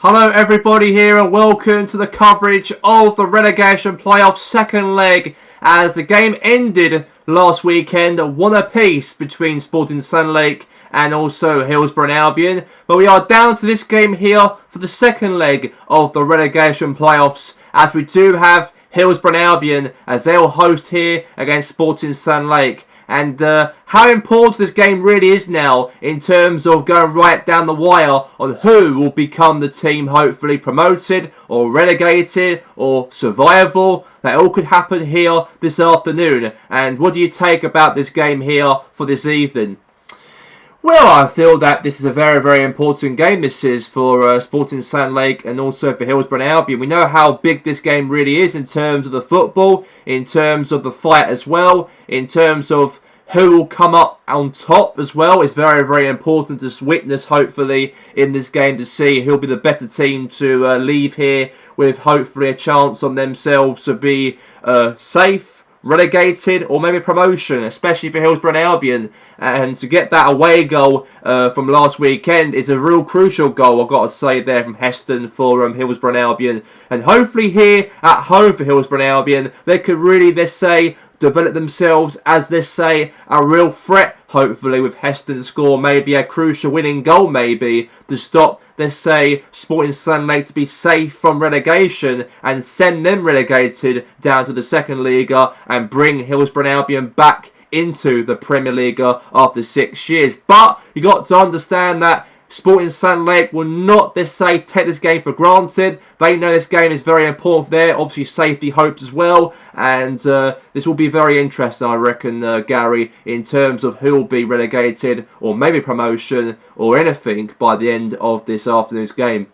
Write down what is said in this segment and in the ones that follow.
Hello everybody here and welcome to the coverage of the relegation playoff second leg as the game ended last weekend at 1 apiece between Sporting Sunlake and also Hiddelsbrough and Albion. But we are down to this game here for the second leg of the relegation playoffs as we do have Hiddelsbrough and Albion as they'll host here against Sporting Sunlake. And how important this game really is now in terms of going right down the wire on who will become the team hopefully promoted or relegated or survival. That all could happen here this afternoon. And what do you take about this game here for this evening? Well, I feel that this is a very, very important game. This is for Sporting Sunlake and also for Hiddelsbrough and Albion. We know how big this game really is in terms of the football, in terms of the fight as well, in terms of who will come up on top as well. It's very, very important to witness, hopefully, in this game to see who'll be the better team to leave here with hopefully a chance on themselves to be safe, relegated, or maybe promotion, especially for Hiddelsbrough and Albion. And to get that away goal from last weekend is a real crucial goal, I've got to say there, from Heston for Hiddelsbrough and Albion. And hopefully here at home for Hiddelsbrough and Albion, they could really, let's say, develop themselves as, let's say, a real threat, hopefully, with Heston score maybe a crucial winning goal maybe to stop, let's say, Sporting Sunlake to be safe from relegation and send them relegated down to the second league and bring Hiddelsbrough and Albion back into the Premier League after 6 years. But you got to understand that Sporting Sunlake will not, let's say, take this game for granted. They know this game is very important for their, obviously, safety hopes as well. And this will be very interesting, I reckon, Gary, in terms of who will be relegated or maybe promotion or anything by the end of this afternoon's game.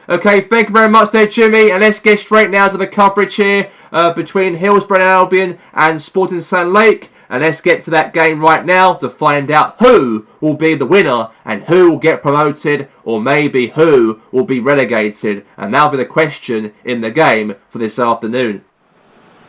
Okay, thank you very much there, Jimmy. And let's get straight now to the coverage here between Hiddelsbrough and Albion and Sporting Sunlake. And let's get to that game right now to find out who will be the winner and who will get promoted or maybe who will be relegated. And that'll be the question in the game for this afternoon.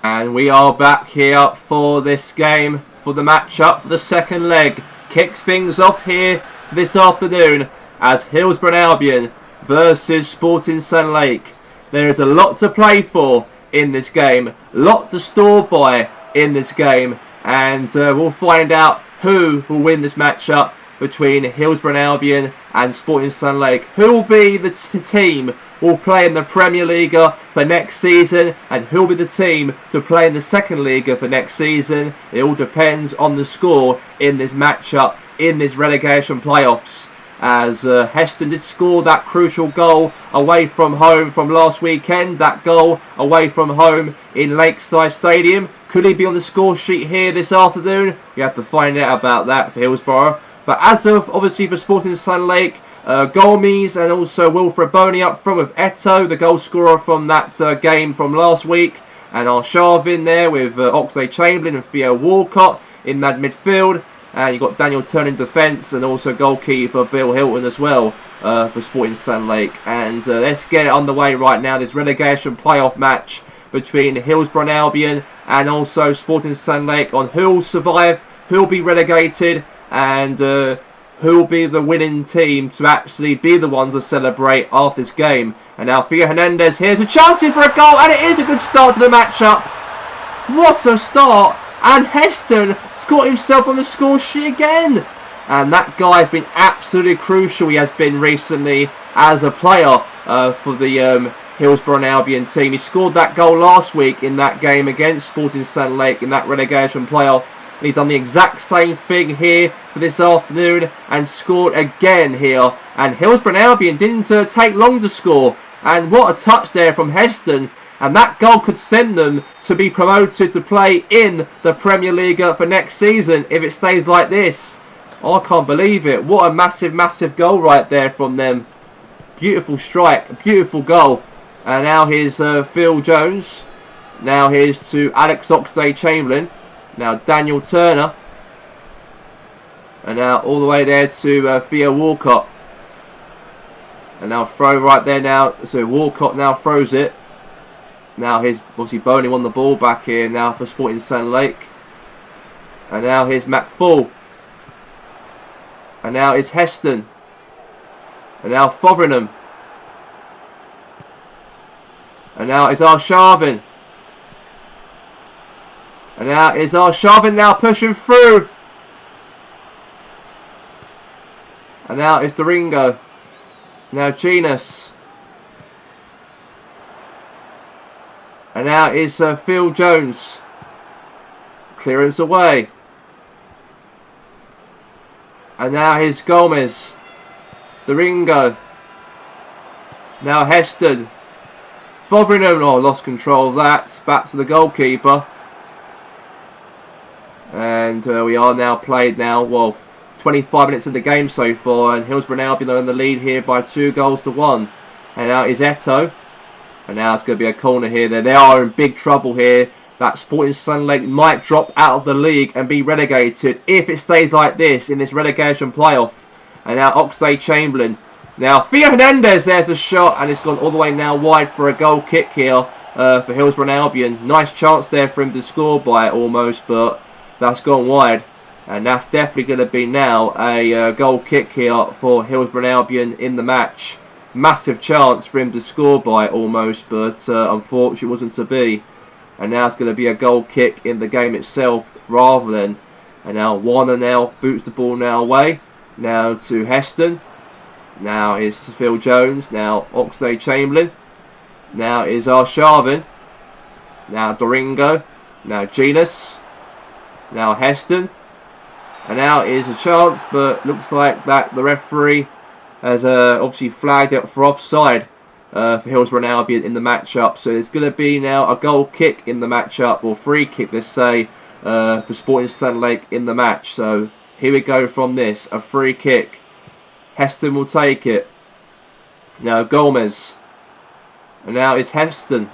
And we are back here for this game, for the matchup, for the second leg. Kick things off here for this afternoon as Hiddelsbrough and Albion versus Sporting Sunlake. There is a lot to play for in this game, a lot to store by in this game. And we'll find out who will win this matchup between Hiddelsbrough and Albion and Sporting Sunlake. Who will be the team who will play in the Premier League for next season, and who will be the team to play in the second league for next season. It all depends on the score in this matchup, in this relegation playoffs. As Heston did score that crucial goal away from home from last weekend. That goal away from home in Lakeside Stadium. Could he be on the score sheet here this afternoon? We have to find out about that for Hiddelsbrough. But as of, obviously, for Sporting Sunlake, Golmes and also Wilfred Boney up front with Eto, the goal scorer from that game from last week. And Arshavin there with Oxlade-Chamberlain and Theo Walcott in that midfield. And you've got Daniel Turner in defence and also goalkeeper Bill Hilton as well for Sporting Sunlake. And let's get it underway right now, this relegation playoff match between Hiddelsbrough and Albion and also Sporting Sunlake on who will survive, who will be relegated, and who will be the winning team to actually be the ones to celebrate after this game. And now Theo Hernandez, here's a chance here for a goal, and it is a good start to the matchup. What a start! And Heston got himself on the score sheet again. And that guy has been absolutely crucial. He has been recently as a player for the Hiddelsbrough and Albion team. He scored that goal last week in that game against Sporting Sunlake in that relegation playoff. And he's done the exact same thing here for this afternoon and scored again here. And Hiddelsbrough and Albion didn't take long to score. And what a touch there from Heston. And that goal could send them to be promoted to play in the Premier League for next season if it stays like this. Oh, I can't believe it. What a massive, massive goal right there from them. Beautiful strike, beautiful goal. And now here's Phil Jones. Now here's to Alex Oxlade-Chamberlain. Now Daniel Turner. And now all the way there to Theo Walcott. And now throw right there now. So Walcott now throws it. Now here's obviously Boney won the ball back here now for Sporting Sunlake. And now here's McFall. And now it's Heston. And now Fotheringham. And now it's Arshavin. And now it's Arshavin now pushing through. And now it's Doringo. Now Genus. And now it's Phil Jones. Clearance away. And now here's Gomez. Doringo. Now Heston. Fotheringham, oh, lost control of that. Back to the goalkeeper. And we are now played now, well, 25 minutes of the game so far. And Hiddelsbrough and Albion are in the lead here by 2-1. And now is Eto. And now it's going to be a corner here. They are in big trouble here. That Sporting Sunlake might drop out of the league and be relegated if it stays like this in this relegation playoff. And now Oxlade-Chamberlain. Now Theo Hernandez, there's a shot, and it's gone all the way now wide for a goal kick here for Hiddelsbrough and Albion. Nice chance there for him to score by it almost, but that's gone wide. And that's definitely going to be now a goal kick here for Hiddelsbrough and Albion in the match. Massive chance for him to score by it almost, but unfortunately it wasn't to be. And now it's going to be a goal kick in the game itself rather than. And now Warner now boots the ball now away. Now to Heston. Now is Phil Jones. Now Oxlade-Chamberlain. Now is Arshavin. Now Doringo. Now Genus. Now Heston. And now is a chance, but looks like that the referee has obviously flagged it for offside for Hiddelsbrough and Albion in the matchup. So it's going to be now a goal kick in the matchup, or free kick, let's say, for Sporting Sunlake in the match. So here we go from this, a free kick. Heston will take it. Now Gomez. And now it's Heston.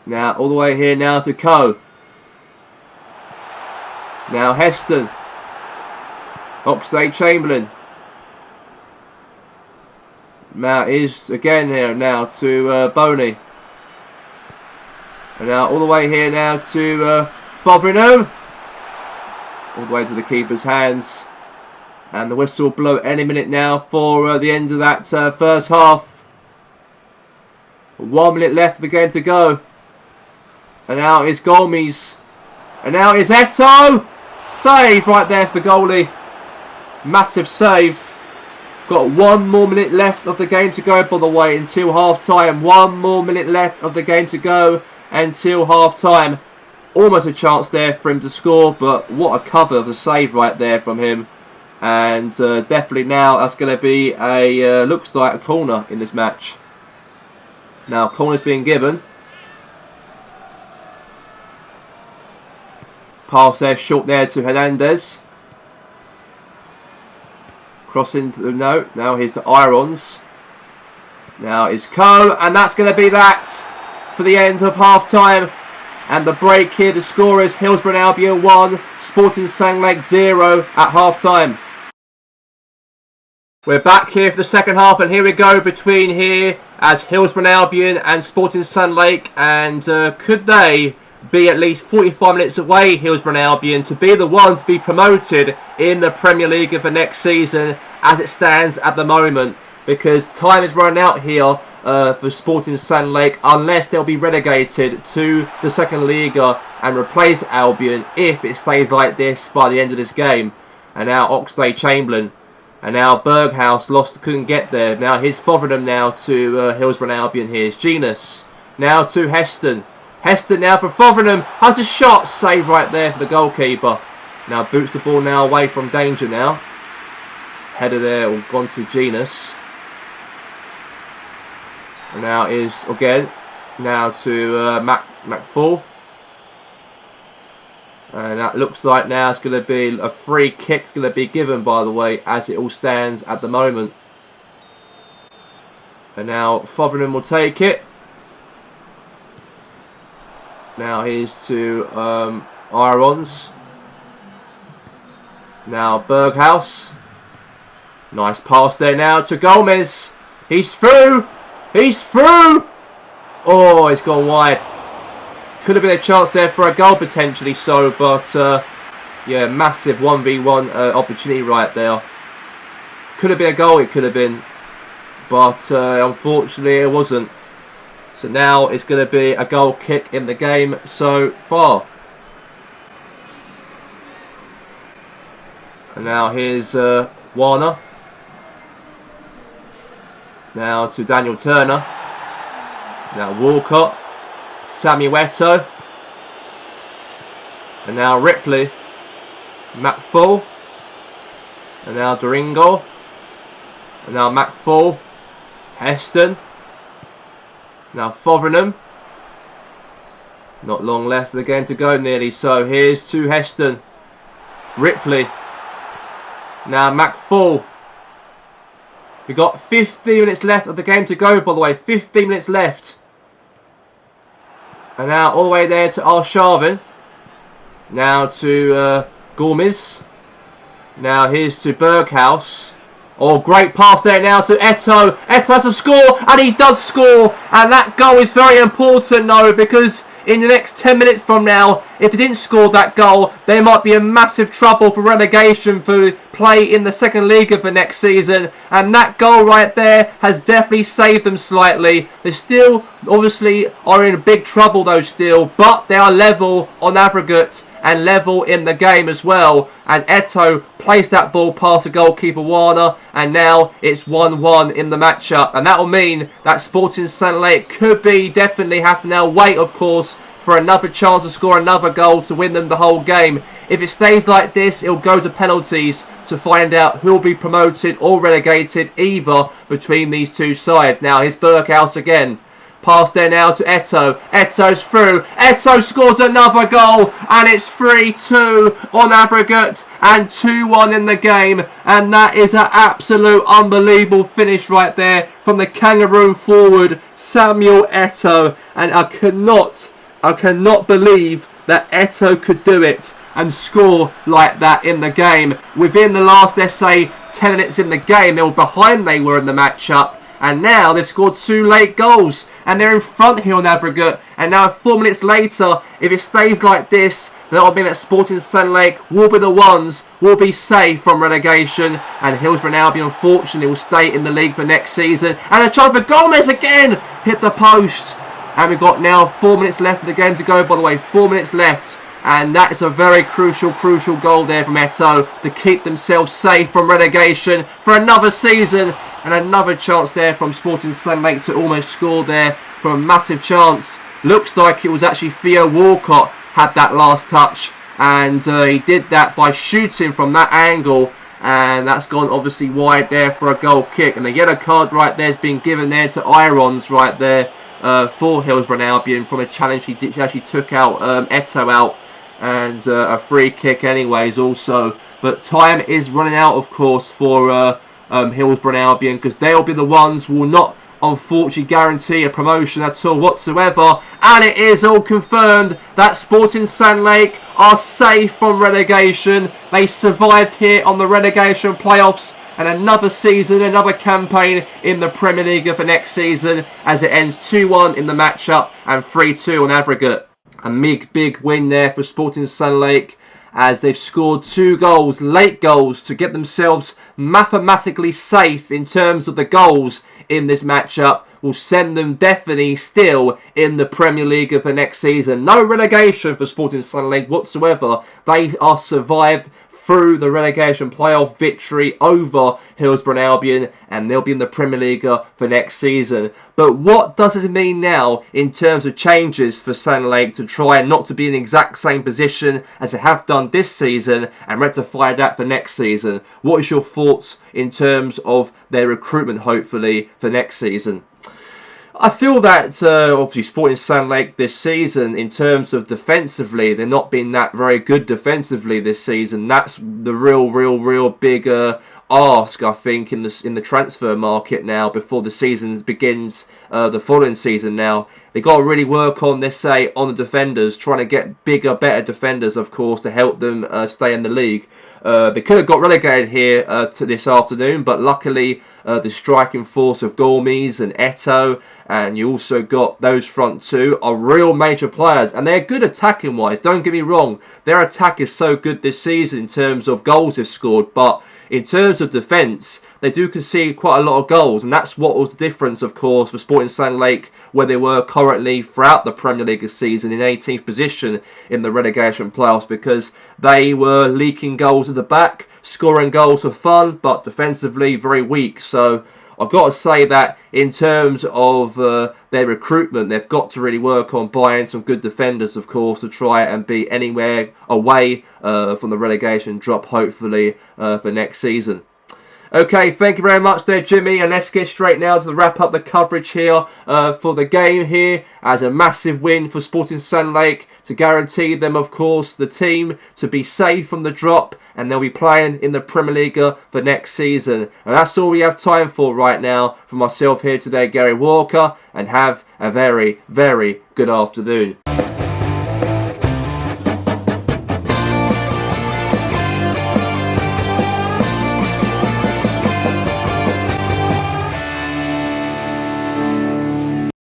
Now all the way here now to Coe. Now Heston. Oxlade-Chamberlain. Now is again here now to Boney. And now all the way here now to Fotheringham. All the way to the keeper's hands. And the whistle will blow any minute now for the end of that first half. 1 minute left of the game to go. And now it's Gomez. And now it's Eto. Save right there for the goalie. Massive save. Got 1 more minute left of the game to go, by the way, until half time. 1 more minute left of the game to go until half time. Almost a chance there for him to score, but what a cover of a save right there from him. And definitely now that's going to be a looks like a corner in this match. Now corner's being given. Pass there short there to Hernandez. Cross into the note. Now here's to Irons. Now is Coe, and that's going to be that for the end of half time. And the break here, the score is Hiddelsbrough and Albion 1, Sporting Sunlake 0 at half time. We're back here for the second half, and here we go between here as Hiddelsbrough and Albion and Sporting Sunlake. And could they be at least 45 minutes away, Hiddelsbrough and Albion, to be the ones to be promoted in the Premier League of the next season as it stands at the moment? Because time is running out here for Sporting Sunlake, unless they'll be relegated to the second Liga and replace Albion if it stays like this by the end of this game. And now Oxlade-Chamberlain. And now Berghaus couldn't get there. Now here's Fotheringham now to Hiddelsbrough and Albion. Here's Genus. Now to Heston. Heston now for Fotheringham. Has a shot. Save right there for the goalkeeper. Now boots the ball now away from danger now. Header there, or gone to Genus. And now is again. Now to McFall. And that looks like now it's going to be a free kick. It's going to be given, by the way, as it all stands at the moment. And now Fotheringham will take it. Now here's to Irons. Now Berghaus. Nice pass there now to Gomez. He's through. He's through. Oh, it's gone wide. Could have been a chance there for a goal potentially, so, but yeah, massive 1v1 opportunity right there. Could have been a goal, it could have been. but unfortunately it wasn't. So now it's going to be a goal kick in the game so far. And now here's Warner. Now to Daniel Turner. Now Walcott. Samuel Eto'o. And now Ripley. McFall. And now Doringo. And now McFall. Heston. Now Fotheringham. Not long left of the game to go nearly. So here's to Heston. Ripley. Now McFall. We've got 15 minutes left of the game to go, by the way. 15 minutes left. And now all the way there to Arshavin. Now to Gormes. Now here's to Berghaus. Oh, great pass there now to Eto'o. Eto'o has to score, and he does score. And that goal is very important, though, because in the next 10 minutes from now, if they didn't score that goal, there might be a massive trouble for relegation for play in the second league of the next season. And that goal right there has definitely saved them slightly. They still, obviously, are in big trouble, though, still. But they are level on aggregate and level in the game as well. And Eto'o placed that ball past the goalkeeper Warner, and now it's 1-1 in the matchup. And that will mean that Sporting St Lake could be definitely have to now wait, of course, for another chance to score another goal to win them the whole game. If it stays like this, it'll go to penalties to find out who will be promoted or relegated, either between these two sides. Now here's Berghaus again. Pass there now to Eto'o. Eto'o's through. Eto'o scores another goal. And it's 3-2 on aggregate. And 2-1 in the game. And that is an absolute unbelievable finish right there from the Kangaroo forward, Samuel Eto'o. And I cannot believe that Eto'o could do it and score like that in the game. Within the last, let's say, 10 minutes in the game, they were behind they were in the matchup. And now they've scored 2 late goals. And they're in front here on aggregate. And now 4 minutes later, if it stays like this, that'll mean that Sporting St Lake will be the ones, will be safe from relegation. And Hiddelsbrough and Albion, unfortunately, will stay in the league for next season. And a chance for Gomez again! Hit the post. And we've got now 4 minutes left of the game to go, by the way. 4 minutes left. And that is a very crucial goal there from Eto'o to keep themselves safe from relegation for another season. And another chance there from Sporting St Lake to almost score there for a massive chance. Looks like it was actually Theo Walcott had that last touch. And he did that by shooting from that angle. And that's gone obviously wide there for a goal kick. And the yellow card right there has been given there to Irons right there for Hiddelsbrough and Albion from a challenge he actually took out Eto'o out. And a free kick anyways also. But time is running out, of course, for Hiddelsbrough and Albion, because they'll be the ones who will not unfortunately guarantee a promotion at all whatsoever. And it is all confirmed that Sporting St Lake are safe from relegation. They survived here on the relegation playoffs. And another season, another campaign in the Premier League for next season, as it ends 2-1 in the matchup and 3-2 on aggregate. A big win there for Sporting St Lake, as they've scored 2 goals, late goals, to get themselves mathematically safe in terms of the goals in this matchup. Will send them definitely still in the Premier League of the next season. No relegation for Sporting St Lake whatsoever. They are survived through the relegation playoff victory over Hiddelsbrough and Albion, and they'll be in the Premier League for next season. But what does it mean now in terms of changes for St Lake to try not to be in the exact same position as they have done this season and rectify that for next season? What is your thoughts in terms of their recruitment, hopefully, for next season? I feel that obviously Sporting St Lake this season, in terms of defensively, they're not been that very good defensively this season. That's the real big ask, I think, in the transfer market now before the season begins. The following season now, they got to really work on, let's say, on the defenders, trying to get bigger, better defenders, of course, to help them stay in the league. They could have got relegated here to this afternoon, but luckily the striking force of Gormes and Eto'o, and you also got those front two, are real major players, and they're good attacking wise. Don't get me wrong, their attack is so good this season in terms of goals they've scored, but in terms of defence, they do concede quite a lot of goals, and that's what was the difference, of course, for Sporting Sunlight, where they were currently throughout the Premier League season in 18th position in the relegation playoffs, because they were leaking goals at the back, scoring goals for fun, but defensively very weak. So I've got to say that in terms of their recruitment, they've got to really work on buying some good defenders, of course, to try and be anywhere away from the relegation drop, hopefully, for next season. Okay, thank you very much there, Jimmy, and let's get straight now to wrap up the coverage here for the game here, as a massive win for Sporting Sunlight to guarantee them, of course, the team to be safe from the drop, and they'll be playing in the Premier League for next season. And that's all we have time for right now. For myself here today, Gary Walker, and have a very, very good afternoon.